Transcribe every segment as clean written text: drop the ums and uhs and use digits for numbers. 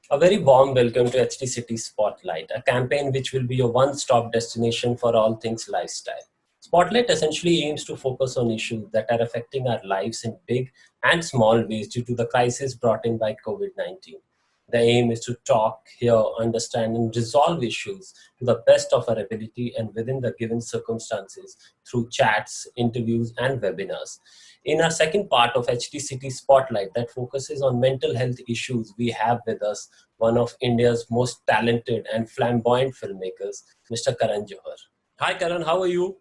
A very warm welcome to HT City Spotlight, a campaign which will be a one-stop destination for all things lifestyle. Spotlight essentially aims to focus on issues that are affecting our lives in big and small ways due to the crisis brought in by COVID-19. The aim is to talk, hear, understand, and resolve issues to the best of our ability and within the given circumstances through chats, interviews, and webinars. In our second part of HTCT Spotlight that focuses on mental health issues, we have with us one of India's most talented and flamboyant filmmakers, Mr. Karan Johar. Hi Karan, how are you?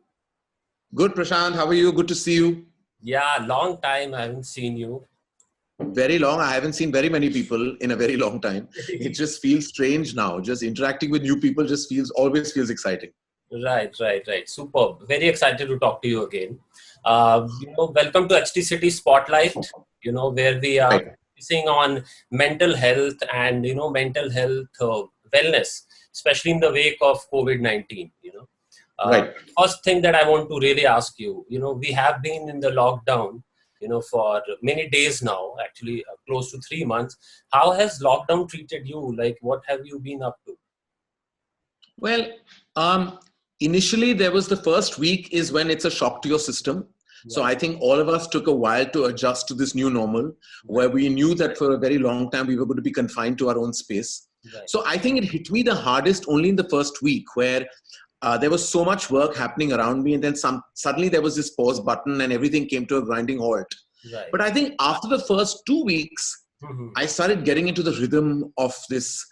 Good, Prashant. How are you? Good to see you. Yeah, long time I haven't seen you. Very long. I haven't seen very many people in a very long time. It just feels strange now. Just interacting with new people just always feels exciting. Right. Superb. Very excited to talk to you again. Welcome to HT City Spotlight, where we are Right. focusing on mental health and, mental health wellness, especially in the wake of COVID-19, Right. First thing that I want to really ask you, we have been in the lockdown, for many days now, actually close to 3 months. How has lockdown treated you? Like, what have you been up to? Well, um, initially there was the first week is when it's a shock to your system. So Right. I think all of us took a while to adjust to this new normal, where we knew that for a very long time we were going to be confined to our own space. Right. So I think it hit me the hardest only in the first week, where there was so much work happening around me, and then suddenly there was this pause button, and everything came to a grinding halt. Right. But I think after the first 2 weeks, Mhm. I started getting into the rhythm of this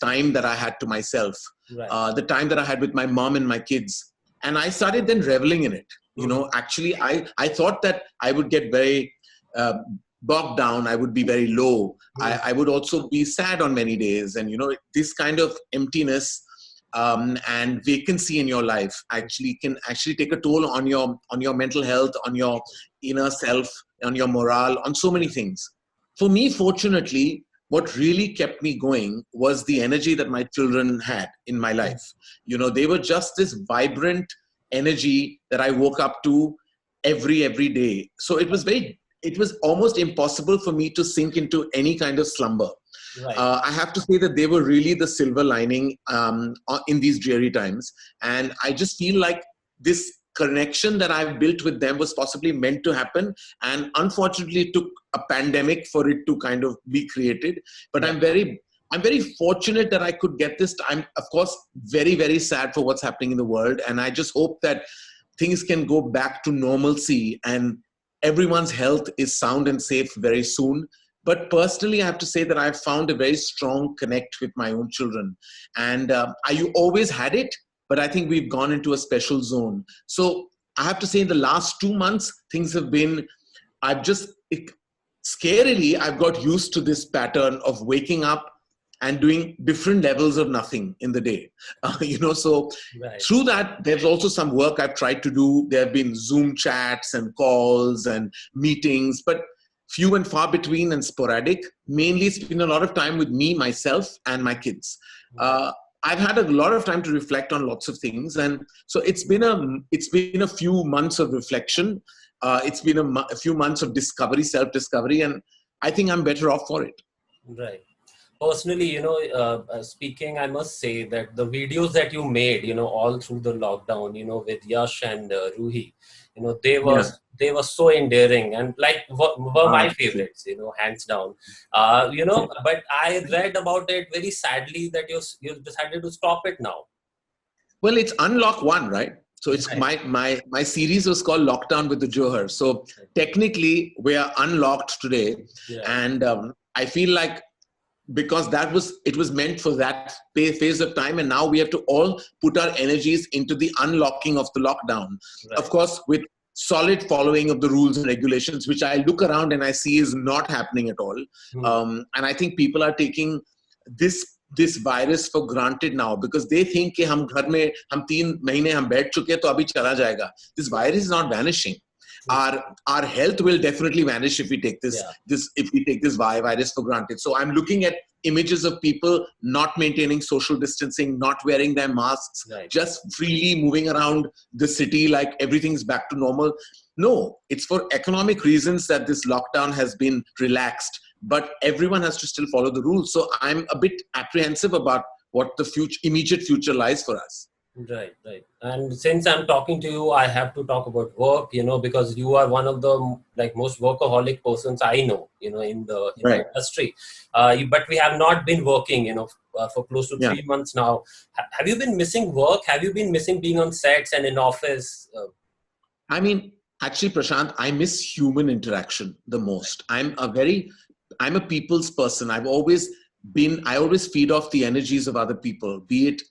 time that I had to myself, Right. the time that I had with my mom and my kids. And I started then reveling in it. Mhm. Actually, I thought that I would get very uh, bogged down. I would be very low. I would also be sad on many days. And, this kind of emptiness and vacancy in your life actually can actually take a toll on your mental health, on your inner self, on your morale, on so many things. For me, fortunately, what really kept me going was the energy that my children had in my life. They were just this vibrant energy that I woke up to every day. So it was almost impossible for me to sink into any kind of slumber. Right. I have to say that they were really the silver lining in these dreary times. And I just feel like this connection that I've built with them was possibly meant to happen. And unfortunately, it took a pandemic for it to kind of be created. But Yeah. I'm very fortunate that I could get this. I'm, of course, very, very sad for what's happening in the world. And I just hope that things can go back to normalcy and everyone's health is sound and safe very soon. But personally, I have to say that I've found a very strong connect with my own children. And I always had it, but I think we've gone into a special zone. So I have to say in the last 2 months, things have been, I've just, scarily, I've got used to this pattern of waking up and doing different levels of nothing in the day. So Right. through that, there's also some work I've tried to do. There have been Zoom chats and calls and meetings, but few and far between and sporadic. Mainly, it's been a lot of time with me, myself, and my kids. I've had a lot of time to reflect on lots of things, and so it's been a few months of reflection. It's been a few months of discovery, self-discovery, and I think I'm better off for it. Right. Personally, speaking, I must say that the videos that you made, all through the lockdown, with Yash and Ruhi, they were Yeah. they were so endearing and like were my Thank you. favorites, hands down. But I read about it very sadly that you decided to stop it now. Well, it's Unlock One, right? So it's Right. my series was called Lockdown with the Johar. So technically, we are unlocked today, Right. and I feel like because it was meant for that phase of time, and now we have to all put our energies into the unlocking of the lockdown. Of Right. course, with solid following of the rules and regulations, which I look around and I see is not happening at all. Hmm. And I think people are taking this virus for granted now because they think कि हम घर में हम 3 महीने हम बैठ चुके हैं तो अभी चला जाएगा. This virus is not vanishing. Our health will definitely vanish if we take Yeah. this virus for granted. So I'm looking at images of people not maintaining social distancing, not wearing their masks, Right. just freely moving around the city like everything's back to normal. No, it's for economic reasons that this lockdown has been relaxed. but everyone has to still follow the rules. So I'm a bit apprehensive about what the immediate future lies for us. Right, right. And since I'm talking to you, I have to talk about work, because you are one of the most workaholic persons I know, in the Right. industry. But we have not been working, for close to Yeah. 3 months now. Have you been missing work? Have you been missing being on sets and in office? I mean, actually, Prashant, I miss human interaction the most. I'm a people's person. I always feed off the energies of other people, be it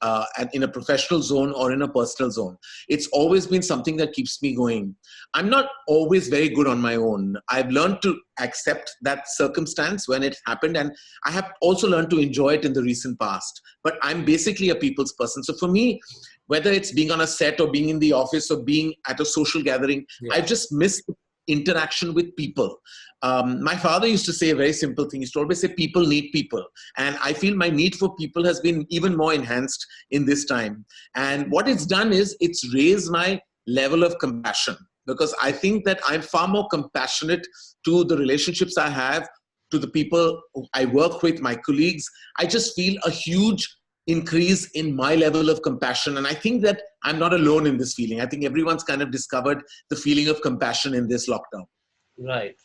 in a professional zone or in a personal zone. It's always been something that keeps me going. I'm not always very good on my own. I've learned to accept that circumstance when it happened, and I have also learned to enjoy it in the recent past. But I'm basically a people's person. So for me, whether it's being on a set or being in the office or being at a social gathering, Yeah. I just miss interaction with people. My father used to say a very simple thing. He used to always say, people need people. And I feel my need for people has been even more enhanced in this time. And what it's done is it's raised my level of compassion, because I think that I'm far more compassionate to the relationships I have, to the people I work with, my colleagues. I just feel a huge increase in my level of compassion. And I think that I'm not alone in this feeling. I think everyone's kind of discovered the feeling of compassion in this lockdown. Right.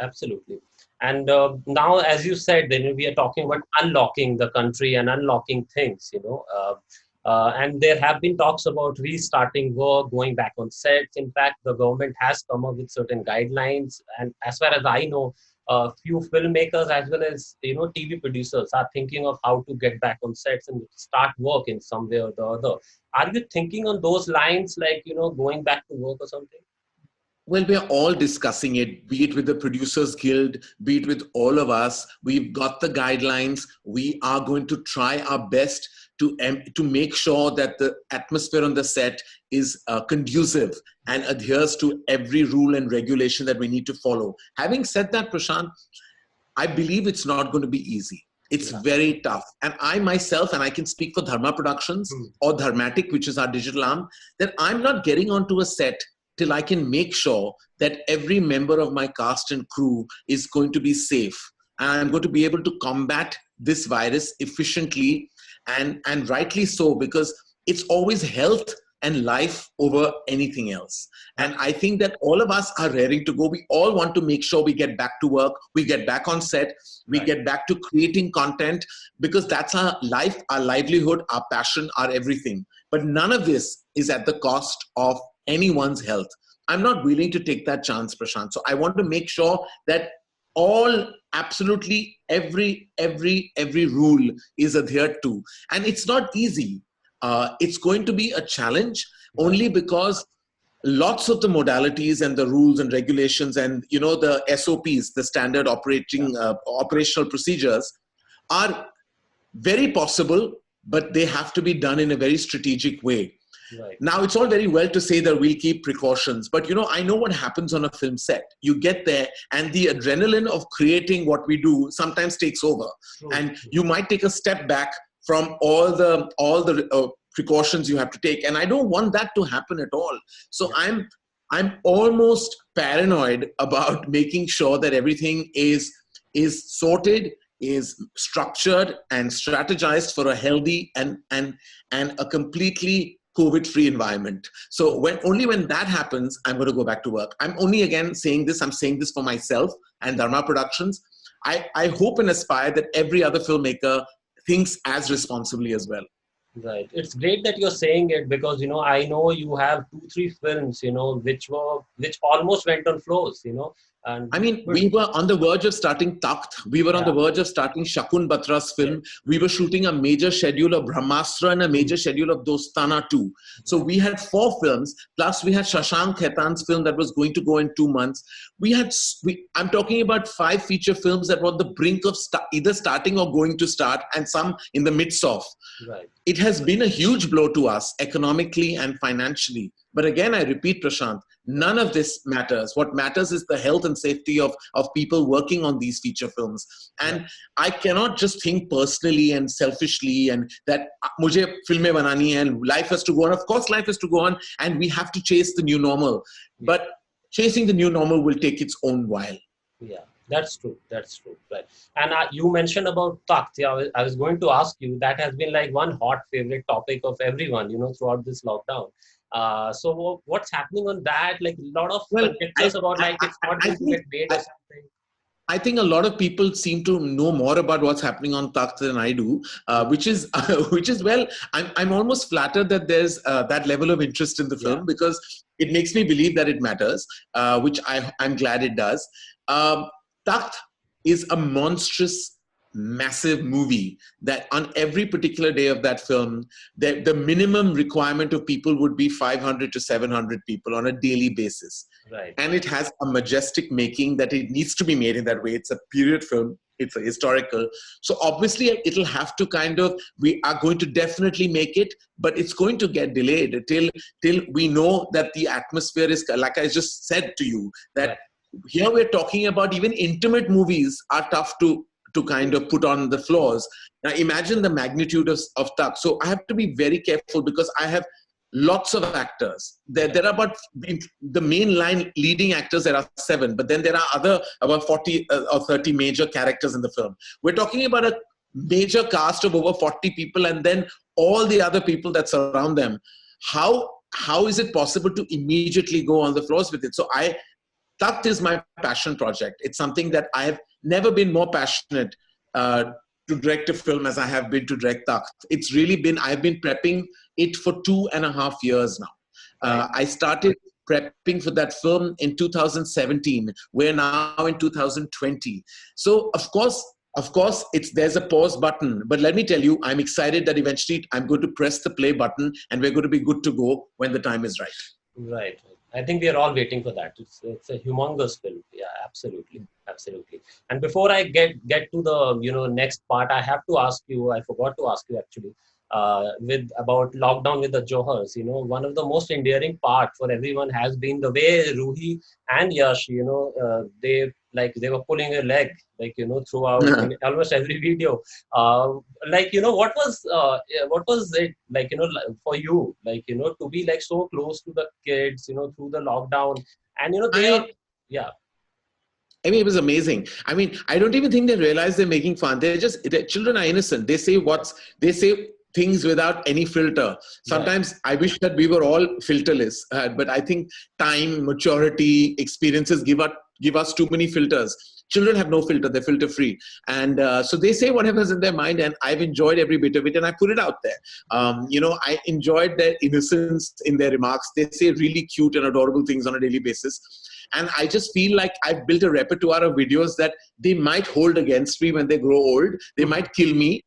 Absolutely. And now, as you said, then we are talking about unlocking the country and unlocking things, and there have been talks about restarting work, going back on sets. In fact, the government has come up with certain guidelines. And as far as I know, a few filmmakers as well as, TV producers are thinking of how to get back on sets and start work in some way or the other. Are you thinking on those lines, going back to work or something? Well, we are all discussing it, be it with the Producers Guild, be it with all of us. We've got the guidelines. We are going to try our best to make sure that the atmosphere on the set is conducive and adheres to every rule and regulation that we need to follow. Having said that, Prashant, I believe it's not going to be easy. It's very tough. And I myself, and I can speak for Dharma Productions or Dharmatic, which is our digital arm, that I'm not getting onto a set till I can make sure that every member of my cast and crew is going to be safe. And I'm going to be able to combat this virus efficiently and rightly so, because it's always health and life over anything else. And I think that all of us are raring to go. We all want to make sure we get back to work, we get back on set, we get back to creating content, because that's our life, our livelihood, our passion, our everything. But none of this is at the cost of anyone's health. I'm not willing to take that chance, Prashant. So I want to make sure that absolutely every rule is adhered to. And it's not easy. It's going to be a challenge only because lots of the modalities and the rules and regulations and, the SOPs, the standard operational procedures, are very possible, but they have to be done in a very strategic way. Right. Now, it's all very well to say that we'll keep precautions, but I know what happens on a film set. You get there and the adrenaline of creating what we do sometimes takes over. And you might take a step back from all the precautions you have to take. And I don't want that to happen at all. So I'm almost paranoid about making sure that everything is sorted, is structured and strategized for a healthy and a completely COVID-free environment. So only when that happens, I'm going to go back to work. I'm only again saying this. I'm saying this for myself and Dharma Productions. I hope and aspire that every other filmmaker thinks as responsibly as well. Right. It's great that you're saying it, because, I know you have 2-3 films, which almost went on floors, and I mean, we were on the verge of starting Takht. We were on the verge of starting Shakun Batra's film. We were shooting a major schedule of Brahmastra and a major schedule of Dostana 2. So we had 4 films, plus we had Shashank Khaitan's film that was going to go in 2 months. I'm talking about 5 feature films that were on the brink of either starting or going to start, and some in the midst of. Right. It has been a huge blow to us economically and financially. But again, I repeat, Prashant, none of this matters. What matters is the health and safety of people working on these feature films. And I cannot just think personally and selfishly and that mujhe filmein banani hai and life has to go on. Of course, life has to go on and we have to chase the new normal. But chasing the new normal will take its own while. Yeah. That's true. That's true. Right. And you mentioned about Takht. Yeah, I was going to ask you. That has been like one hot favorite topic of everyone, throughout this lockdown. So what's happening on that? Like a lot of Well, conjectures about like it's not I going to think get made or I, something. I think a lot of people seem to know more about what's happening on Takht than I do, which is which is well. I'm almost flattered that there's that level of interest in the Yeah. film, because it makes me believe that it matters, which I'm glad it does. Um, Takht is a monstrous, massive movie that on every particular day of that film, the minimum requirement of people would be 500 to 700 people on a daily basis. Right. And it has a majestic making that it needs to be made in that way. It's a period film. It's a historical. So obviously it'll have to kind of, we are going to definitely make it, but it's going to get delayed till we know that the atmosphere is, like I just said to you, that Right. here we're talking about even intimate movies are tough to kind of put on the floors. Now imagine the magnitude of Tuck. So I have to be very careful, because I have lots of actors. There are about, the main line leading actors, there are 7, but then there are other about 40 or 30 major characters in the film. We're talking about a major cast of over 40 people, and then all the other people that surround them. How is it possible to immediately go on the floors with it? So Takht is my passion project. It's something that I have never been more passionate to direct a film as I have been to direct Takht. It's really been, I've been prepping it for 2.5 years now. Right. I started prepping for that film in 2017. We're now in 2020. So of course, there's a pause button. But let me tell you, I'm excited that eventually I'm going to press the play button and we're going to be good to go when the time is right. Right. I think we are all waiting for that. It's a humongous film. Yeah, absolutely, absolutely. And before I get to the next part, I have to ask you. I forgot to ask you actually. With about lockdown with the Johars, one of the most endearing part for everyone has been the way Ruhi and Yash, they were pulling a leg, throughout in almost every video. What was it like, for you, to be like so close to the kids, through the lockdown, and they are, I yeah, I mean, it was amazing. I mean, I don't even think they realize they're making fun. Children are innocent. They say things without any filter. right, Sometimes I wish that we were all filterless, but I think time, maturity, experiences give us too many filters. Children have no filter; they're filter free, and so they say whatever's in their mind. And I've enjoyed every bit of it, and I put it out there. I enjoyed their innocence in their remarks. They say really cute and adorable things on a daily basis. And I just feel like I've built a repertoire of videos that they might hold against me when they grow old. They might kill me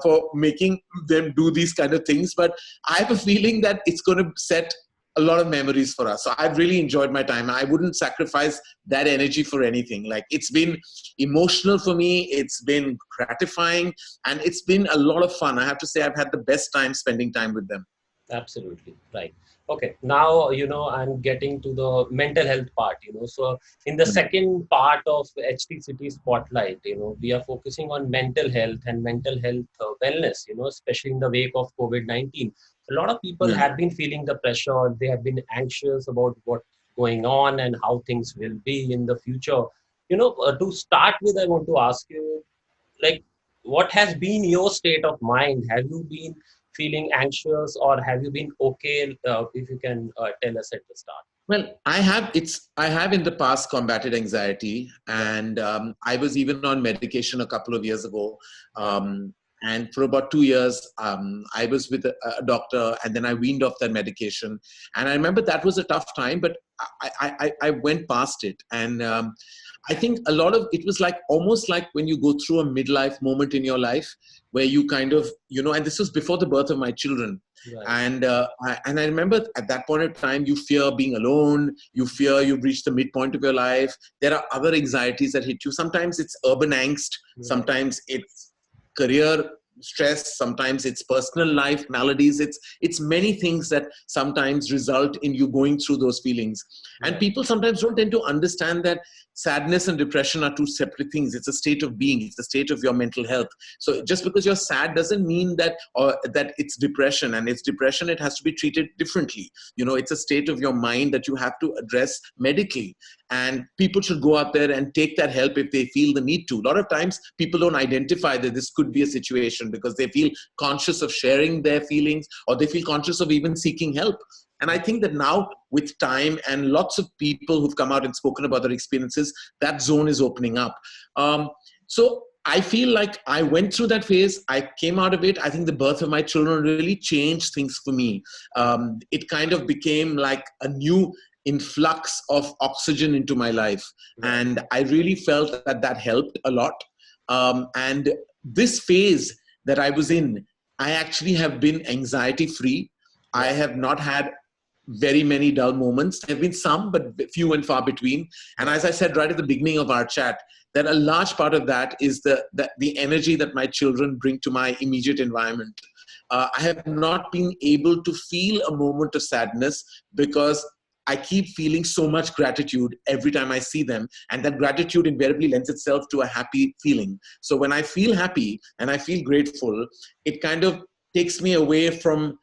for making them do these kind of things. But I have a feeling that it's going to set a lot of memories for us. So I've really enjoyed my time. I wouldn't sacrifice that energy for anything. Like, it's been emotional for me. It's been gratifying, and it's been a lot of fun. I have to say, I've had the best time spending time with them. absolutely, right. Okay, now I'm getting to the mental health part. So in the second part of HT City Spotlight, we are focusing on mental health and mental health wellness. Especially in the wake of COVID-19, a lot of people Yeah. have been feeling the pressure. They have been anxious about what's going on and how things will be in the future. To start with, I want to ask you, like, what has been your state of mind? Have you been feeling anxious, or have you been okay? If you can tell us at the start. Well, I have in the past combated anxiety, Right. and I was even on medication a couple of years ago. Right. And for about 2 years, I was with a doctor, and then I weaned off that medication. And I remember that was a tough time, but I went past it. And I think a lot of it was like almost like when you go through a midlife moment in your life, where you kind of, and this was before the birth of my children. Right. And I remember at that point of time, you fear being alone. You fear you've reached the midpoint of your life. There are other anxieties that hit you. Sometimes it's urban angst. Right. Sometimes it's career stress. Sometimes it's personal life maladies. It's many things that sometimes result in you going through those feelings. And Right. people sometimes don't tend to understand that sadness and depression are two separate things. It's a state of being. It's a state of your mental health. So just because you're sad doesn't mean that that it's depression. And it's depression, it has to be treated differently. It's a state of your mind that you have to address medically. And people should go out there and take that help if they feel the need to. A lot of times people don't identify that this could be a situation because they feel conscious of sharing their feelings, or they feel conscious of even seeking help. And I think that now with time and lots of people who've come out and spoken about their experiences, that zone is opening up. So I feel like I went through that phase. I came out of it. I think the birth of my children really changed things for me. It kind of became like a new influx of oxygen into my life. And I really felt that that helped a lot. And this phase that I was in, I actually have been anxiety free. I have not had very many dull moments. There have been some, but few and far between. And as I said right at the beginning of our chat, that a large part of that is the energy that my children bring to my immediate environment. I have not been able to feel a moment of sadness because I keep feeling so much gratitude every time I see them. And that gratitude invariably lends itself to a happy feeling. So when I feel happy and I feel grateful, it kind of takes me away from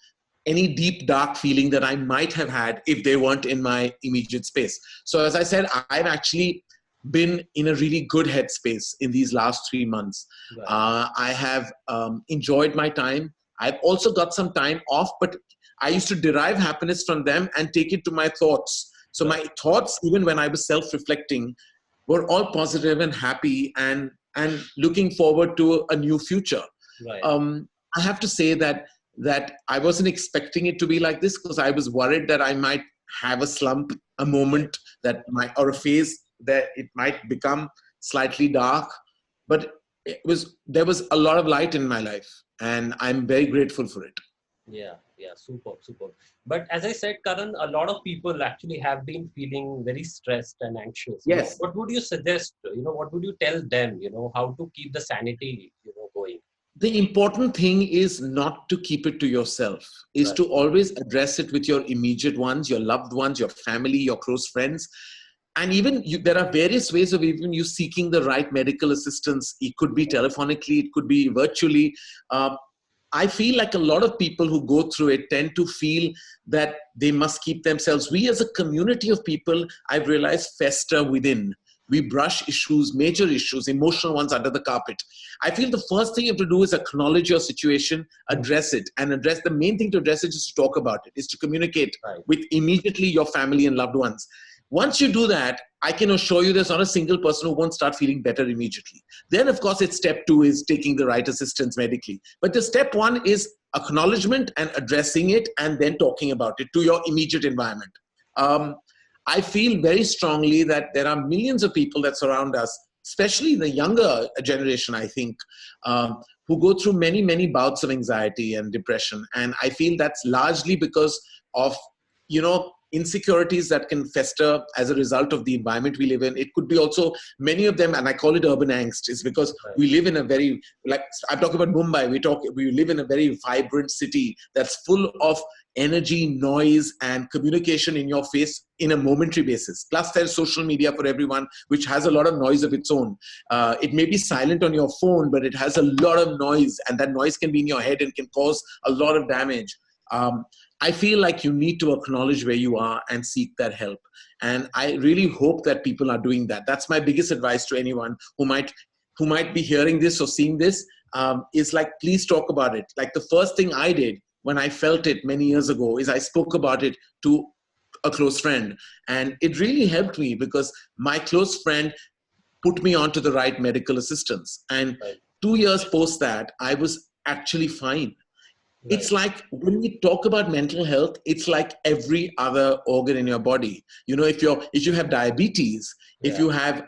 any deep, dark feeling that I might have had if they weren't in my immediate space. So as I said, I've actually been in a really good headspace in these last 3 months. Right. I have enjoyed my time. I've also got some time off, but I used to derive happiness from them and take it to my thoughts. So my thoughts, even when I was self-reflecting, were all positive and happy and looking forward to a new future. Right. I have to say that I wasn't expecting it to be like this because I was worried that I might have a slump, a moment or a phase that it might become slightly dark. But there was a lot of light in my life, and I'm very grateful for it. Yeah, superb. But as I said, Karan, a lot of people actually have been feeling very stressed and anxious. Yes. What would you suggest? What would you tell them? How to keep the sanity, going? The important thing is not to keep it to yourself, is to always address it with your immediate ones, your loved ones, your family, your close friends. And even there are various ways of even you seeking the right medical assistance. It could be telephonically, it could be virtually. I feel like a lot of people who go through it tend to feel that they must keep themselves. We as a community of people, I've realized, fester within. We brush issues, major issues, emotional ones under the carpet. I feel the first thing you have to do is acknowledge your situation, address it, and the main thing to address it is to talk about it, is to communicate with immediately your family and loved ones. Once you do that, I can assure you there's not a single person who won't start feeling better immediately. Then, of course, step 2 is taking the right assistance medically. But the step 1 is acknowledgement and addressing it and then talking about it to your immediate environment. I feel very strongly that there are millions of people that surround us, especially the younger generation, I think, who go through many, many bouts of anxiety and depression. And I feel that's largely because of, insecurities that can fester as a result of the environment we live in. It could be also many of them, and I call it urban angst, is because we live in a very, like I'm talking about Mumbai, we live in a very vibrant city that's full of energy, noise, and communication in your face in a momentary basis. Plus there's social media for everyone, which has a lot of noise of its own. It may be silent on your phone, but it has a lot of noise, and that noise can be in your head and can cause a lot of damage. I feel like you need to acknowledge where you are and seek that help. And I really hope that people are doing that. That's my biggest advice to anyone who might be hearing this or seeing this, is like, please talk about it. Like the first thing I did when I felt it many years ago is I spoke about it to a close friend. And it really helped me because my close friend put me onto the right medical assistance. And 2 years post that, I was actually fine. Right. It's like when we talk about mental health, it's like every other organ in your body. If you have diabetes, if you have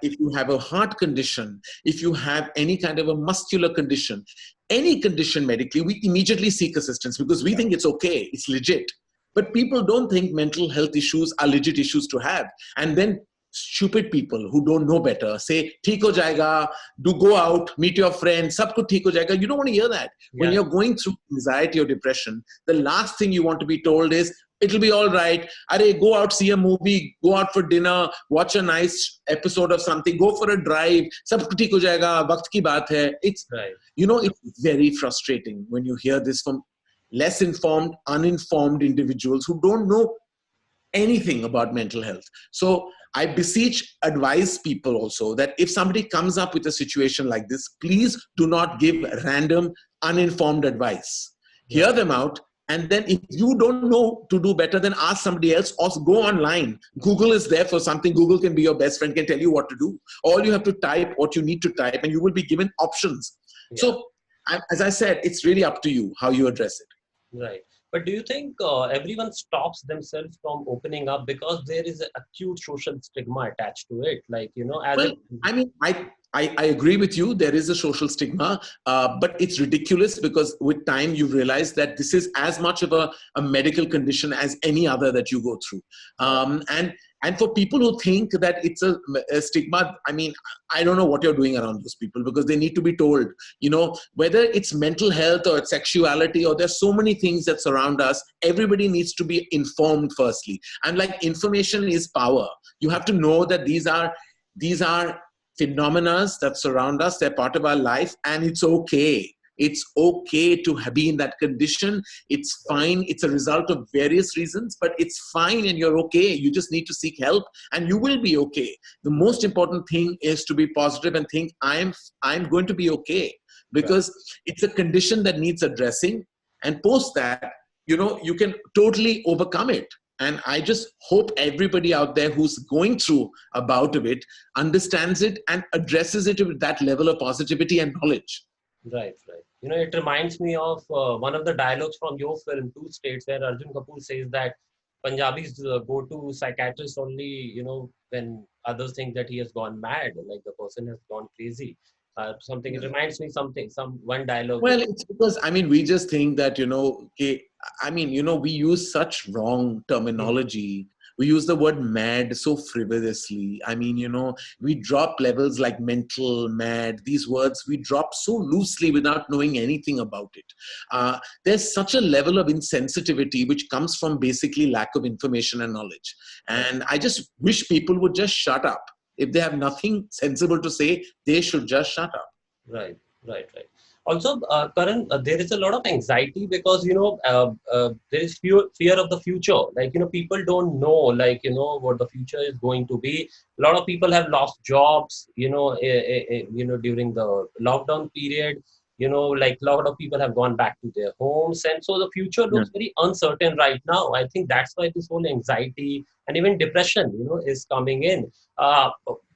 a heart condition, if you have any kind of a muscular condition, any condition medically, we immediately seek assistance because we think it's okay, it's legit. But people don't think mental health issues are legit issues to have. And then stupid people who don't know better say, "Theek ho jayega, do go out, meet your friends, sab kuch theek ho jayega." You don't want to hear that. When you're going through anxiety or depression, the last thing you want to be told is, It'll be all right. Arey, go out, see a movie, go out for dinner, watch a nice episode of something, go for a drive. Sab theek ho jayega, waqt ki baat hai. It's, Right. it's very frustrating when you hear this from less informed, uninformed individuals who don't know anything about mental health. So I beseech, advise people also that if somebody comes up with a situation like this, please do not give random, uninformed advice. Hear them out. And then if you don't know to do better, then ask somebody else or go online. Google is there for something. Google can be your best friend, can tell you what to do. All you have to type what you need to type and you will be given options. Yeah. So as I said, it's really up to you how you address it. Right. But do you think everyone stops themselves from opening up because there is an acute social stigma attached to it? Like, Well, I mean, I agree with you. There is a social stigma, but it's ridiculous because with time you realize that this is as much of a medical condition as any other that you go through. And for people who think that it's a stigma, I mean, I don't know what you're doing around those people because they need to be told, whether it's mental health or it's sexuality or there's so many things that surround us, everybody needs to be informed firstly. And like information is power. You have to know that these are phenomena that surround us. They're part of our life and it's okay. It's okay to be in that condition. It's fine. It's a result of various reasons, but it's fine and you're okay. You just need to seek help and you will be okay. The most important thing is to be positive and think, I'm going to be okay, because it's a condition that needs addressing. And post that, you can totally overcome it. And I just hope everybody out there who's going through a bout of it understands it and addresses it with that level of positivity and knowledge. Right. It reminds me of one of the dialogues from your film, Two States, where Arjun Kapoor says that Punjabis go to psychiatrists only, when others think that he has gone mad, like the person has gone crazy. Something, it reminds me one dialogue. Well, it's because, we just think that, we use such wrong terminology. We use the word mad so frivolously. We drop levels like mental, mad, these words, we drop so loosely without knowing anything about it. There's such a level of insensitivity which comes from basically lack of information and knowledge. And I just wish people would just shut up. If they have nothing sensible to say, they should just shut up. Right. Also, Karan, there is a lot of anxiety because, there is fear of the future. Like, people don't know, what the future is going to be. A lot of people have lost jobs, during the lockdown period. Like a lot of people have gone back to their homes. And so the future looks very uncertain right now. I think that's why this whole anxiety and even depression, is coming in.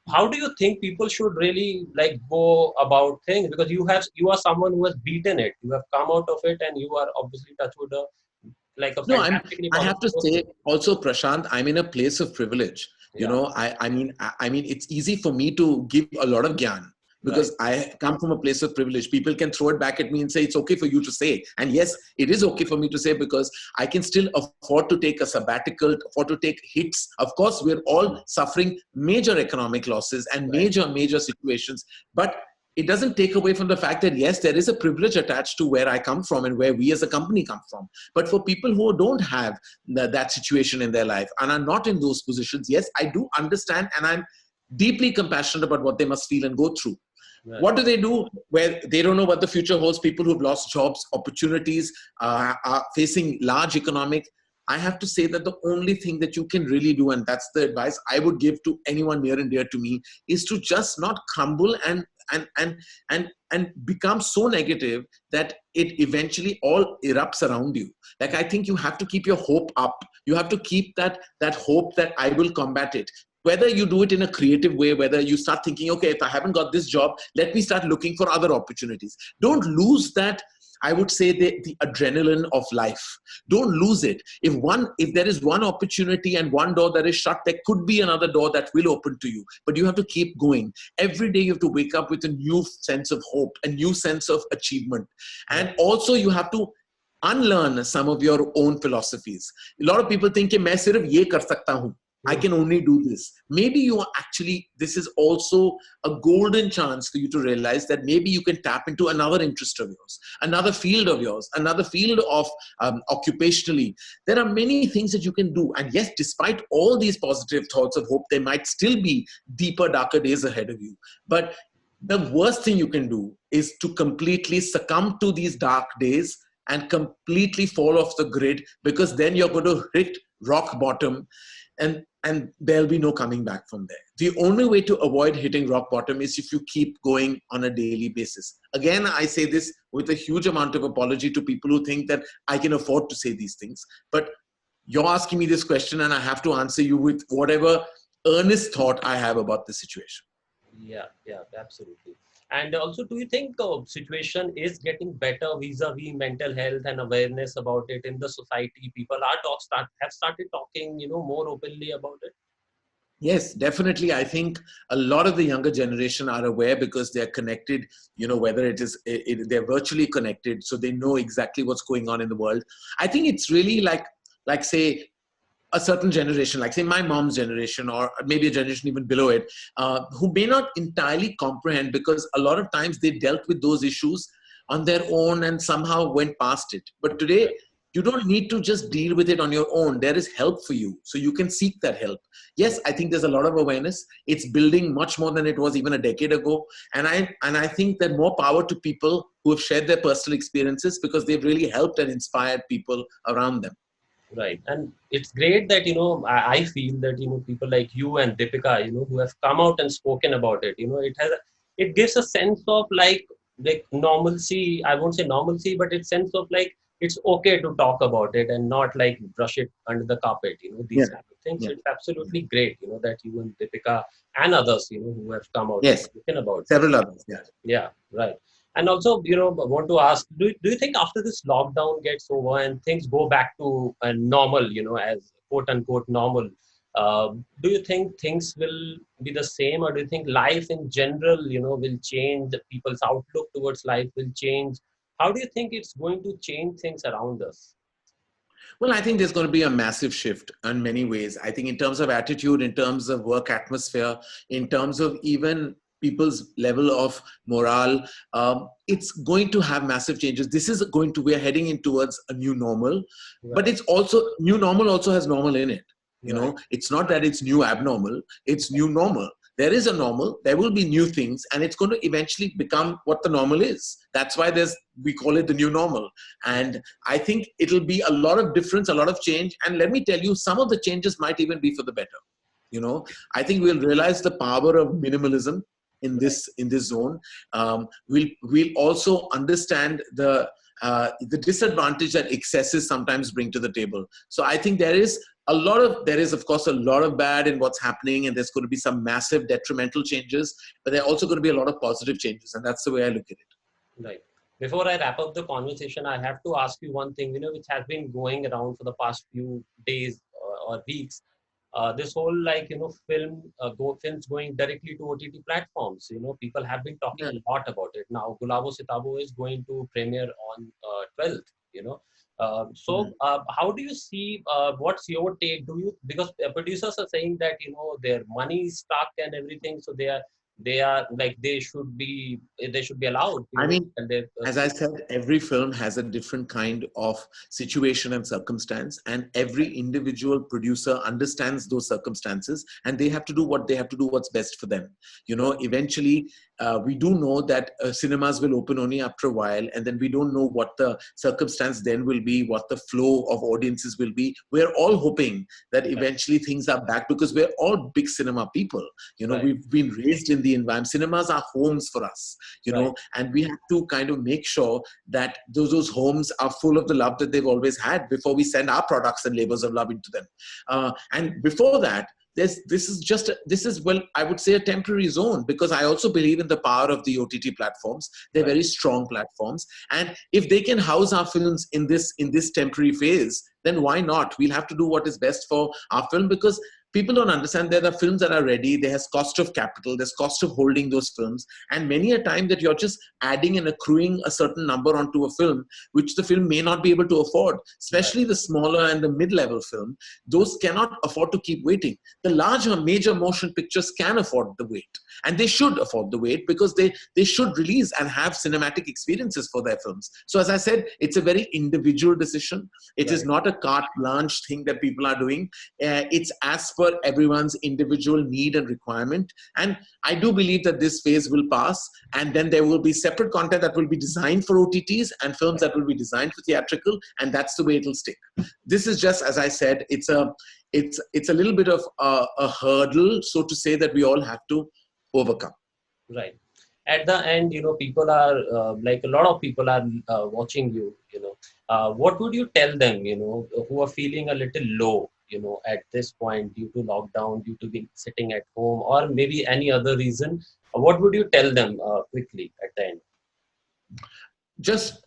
How do you think people should really go about things? Because you are someone who has beaten it. You have come out of it, and you are obviously touched with I have to say also, Prashant, I'm in a place of privilege. I mean, it's easy for me to give a lot of gyan because I come from a place of privilege. People can throw it back at me and say, it's okay for you to say. And yes, it is okay for me to say because I can still afford to take a sabbatical, afford to take hits. Of course, we're all suffering major economic losses and major situations. But it doesn't take away from the fact that, yes, there is a privilege attached to where I come from and where we as a company come from. But for people who don't have that situation in their life and are not in those positions, yes, I do understand and I'm deeply compassionate about what they must feel and go through. What do they do where they don't know what the future holds? People who've lost jobs, opportunities, are facing large economic. I have to say that the only thing that you can really do, and that's the advice I would give to anyone near and dear to me, is to just not crumble and become so negative that it eventually all erupts around you. Like, I think you have to keep your hope up. You have to keep that hope that I will combat it. Whether you do it in a creative way, whether you start thinking, okay, if I haven't got this job, let me start looking for other opportunities. Don't lose that, I would say, the adrenaline of life. Don't lose it. If there is one opportunity and one door that is shut, there could be another door that will open to you. But you have to keep going. Every day you have to wake up with a new sense of hope, a new sense of achievement. And also you have to unlearn some of your own philosophies. A lot of people think, main sirf ye kar sakta hu. I can only do this. Maybe you are actually, this is also a golden chance for you to realize that maybe you can tap into another interest of yours, another field of yours, another field of occupationally. There are many things that you can do. And yes, despite all these positive thoughts of hope, there might still be deeper, darker days ahead of you. But the worst thing you can do is to completely succumb to these dark days and completely fall off the grid, because then you're going to hit rock bottom, and there'll be no coming back from there. The only way to avoid hitting rock bottom is if you keep going on a daily basis. Again, I say this with a huge amount of apology to people who think that I can afford to say these things. But you're asking me this question, and I have to answer you with whatever earnest thought I have about the situation. Yeah, absolutely. And also, do you think situation is getting better vis-a-vis mental health and awareness about it in the society? People have started talking, more openly about it. Yes, definitely. I think a lot of the younger generation are aware because they're connected, whether they're virtually connected, so they know exactly what's going on in the world. I think it's really like say, a certain generation, like say my mom's generation, or maybe a generation even below it, who may not entirely comprehend, because a lot of times they dealt with those issues on their own and somehow went past it. But today, you don't need to just deal with it on your own. There is help for you, so you can seek that help. Yes, I think there's a lot of awareness. It's building much more than it was even a decade ago. And I think that more power to people who have shared their personal experiences, because they've really helped and inspired people around them. Right. And it's great that, I feel that, people like you and Deepika, who have come out and spoken about it, it gives a sense of like normalcy. I won't say normalcy, but it's sense of like, it's okay to talk about it and not like brush it under the carpet, these kind of things. Yeah. It's absolutely great, that you and Deepika and others, who have come out Yes. and spoken about Several others. Yeah. Yeah, right. And also, I want to ask, do you think after this lockdown gets over and things go back to normal, as quote unquote normal, do you think things will be the same, or do you think life in general, will change, the people's outlook towards life will change? How do you think it's going to change things around us? Well, I think there's going to be a massive shift in many ways. I think in terms of attitude, in terms of work atmosphere, in terms of even people's level of morale, it's going to have massive changes. We're heading in towards a new normal, but it's also, new normal also has normal in it. It's not that it's new abnormal, it's new normal. There is a normal, there will be new things, and it's going to eventually become what the normal is. That's why we call it the new normal. And I think it'll be a lot of difference, a lot of change. And let me tell you, some of the changes might even be for the better. I think we'll realize the power of minimalism in this zone. We'll also understand the disadvantage that excesses sometimes bring to the table. So I think there is of course a lot of bad in what's happening, and there's going to be some massive detrimental changes, but there are also going to be a lot of positive changes, and that's the way I look at it. Right. Before I wrap up the conversation, I have to ask you one thing, which has been going around for the past few days or weeks. This whole films going directly to OTT platforms. People have been talking a lot about it. Now, Gulabo Sitabo is going to premiere on 12th. How do you see? What's your take? Because producers are saying that their money is stuck and everything, so they should be allowed. I mean, as I said, every film has a different kind of situation and circumstance, and every individual producer understands those circumstances, and they have to do what they have to do, what's best for them. Eventually, we do know that cinemas will open only after a while, and then we don't know what the circumstance then will be, what the flow of audiences will be. We're all hoping that eventually things are back, because we're all big cinema people. We've been raised in the environment. Cinemas are homes for us, and we have to kind of make sure that those homes are full of the love that they've always had before we send our products and labors of love into them. And before that, this is, well, I would say a temporary zone, because I also believe in the power of the OTT platforms. They're very strong platforms. And if they can house our films in this temporary phase, then why not? We'll have to do what is best for our film, because people don't understand there are films that are ready. There's cost of capital, there's cost of holding those films, and many a time that you're just adding and accruing a certain number onto a film which the film may not be able to afford, especially the smaller and the mid-level film. Those cannot afford to keep waiting. The larger major motion pictures can afford the wait, and they should afford the wait, because they should release and have cinematic experiences for their films. So as I said, it's a very individual decision. It is not a carte blanche thing that people are doing. It's as per everyone's individual need and requirement. And I do believe that this phase will pass, and then there will be separate content that will be designed for OTTs and films that will be designed for theatrical, and that's the way it will stick. This is just, as I said, it's a little bit of a hurdle, so to say, that we all have to overcome. Right. At the end, people are like a lot of people are watching you. What would you tell them? Who are feeling a little low. At this point, due to lockdown, due to being sitting at home, or maybe any other reason. What would you tell them quickly at the end? Just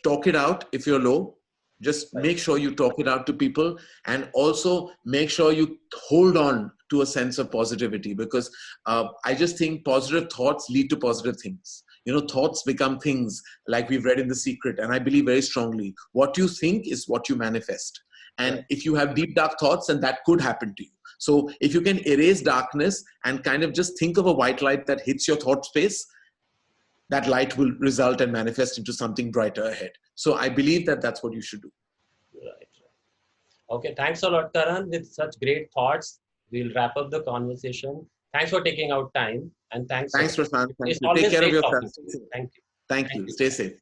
talk it out. If you're low, just make sure you talk it out to people, and also make sure you hold on to a sense of positivity, because I just think positive thoughts lead to positive things. Thoughts become things, like we've read in The Secret, and I believe very strongly, what you think is what you manifest. And if you have deep, dark thoughts, then that could happen to you. So if you can erase darkness and kind of just think of a white light that hits your thought space, that light will result and manifest into something brighter ahead. So I believe that that's what you should do. Right. Okay. Thanks a lot, Karan. With such great thoughts, we'll wrap up the conversation. Thanks for taking out time, and thanks, Prashant. It's Take always care of great yourself. talking to you. Thank you. Thank you. Stay safe.